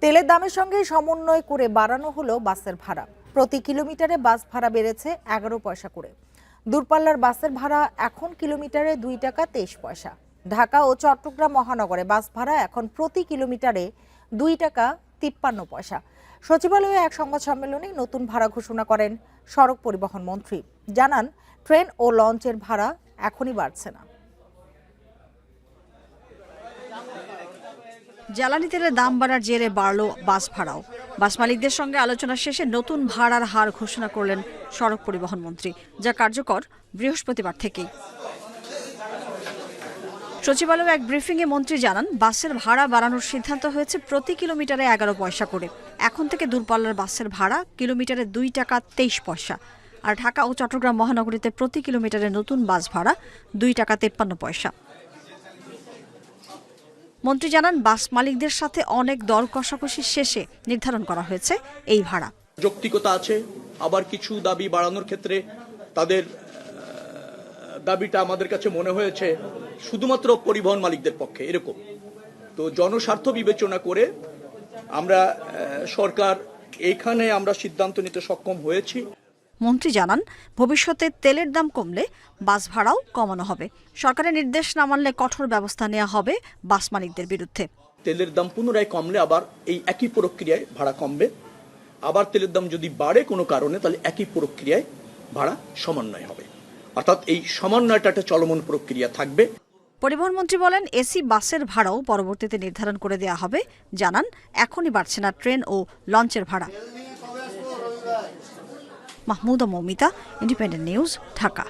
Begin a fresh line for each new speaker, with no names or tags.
তেলের দামের সঙ্গে সমন্বয় করে বাড়ানো হলো বাসের ভাড়া। প্রতি কিলোমিটারে বাস ভাড়া বেড়েছে 11 পয়সা করে। দূরপাল্লার বাসের ভাড়া এখন কিলোমিটারে 2 টাকা 23 পয়সা। ঢাকা ও চট্টগ্রাম মহানগরে বাস ভাড়া এখন প্রতি কিলোমিটারে 2 টাকা 53 পয়সা। সচিবালয়ে এক সংবাদ সম্মেলনে নতুন ভাড়া ঘোষণা করেন সড়ক পরিবহন মন্ত্রী। জানান, ট্রেন ও লঞ্চের ভাড়া এখনই বাড়ছে না।
জ্বালানি তেলের দাম বাড়ার জেরে বাড়ল বাস ভাড়াও। বাস মালিকদের সঙ্গে আলোচনা শেষে নতুন ভাড়ার হার ঘোষণা করলেন সড়ক পরিবহন মন্ত্রী, যা কার্যকর বৃহস্পতিবার থেকেই। সচিবালয়ে এক ব্রিফিংয়ে মন্ত্রী জানান, বাসের ভাড়া বাড়ানোর সিদ্ধান্ত হয়েছে প্রতি কিলোমিটারে 11 পয়সা করে। এখন থেকে দূরপাল্লার বাসের ভাড়া কিলোমিটারে 2 টাকা 23 পয়সা। আর ঢাকা ও চট্টগ্রাম মহানগরীতে প্রতি কিলোমিটারে নতুন বাস ভাড়া 2 টাকা 53 পয়সা। মন্ত্রী জানান, বাস মালিকদের সাথে অনেক দর কষাকষি শেষে নির্ধারণ করা হয়েছে এই ভাড়া।
যৌক্তিকতা আছে, আবার কিছু দাবি বাড়ানোর ক্ষেত্রে তাদের দাবিটা আমাদের কাছে মনে হয়েছে শুধুমাত্র পরিবহন মালিকদের পক্ষে এরকম। তো জনস্বার্থ বিবেচনা করে আমরা সরকার এখানে আমরা সিদ্ধান্ত নিতে সক্ষম হয়েছি।
মন্ত্রী জানান, ভবিষ্যতে তেলের দাম কমলে বাস ভাড়াও কমানো হবে। সরকারের নির্দেশ না মানলে কঠোর ব্যবস্থা নেওয়া হবে বাস মালিকদের বিরুদ্ধে।
তেলের দাম পুনরায় কমলে আবার এই একই প্রক্রিয়ায় ভাড়া কমবে। আবার তেলের দাম যদি বাড়ে কোনো কারণে, তাহলে একই প্রক্রিয়ায় ভাড়া সমন্বয় হবে। অর্থাৎ এই সমন্বয়টা একটা চলমান প্রক্রিয়া থাকবে।
পরিবহন মন্ত্রী বলেন, এসি বাসের ভাড়াও পরবর্তীতে নির্ধারণ করে দেওয়া হবে। জানান, এখনই বাড়ছে না ট্রেন ও লঞ্চের ভাড়া। Mahmuda Moumita, independent news, Dhaka.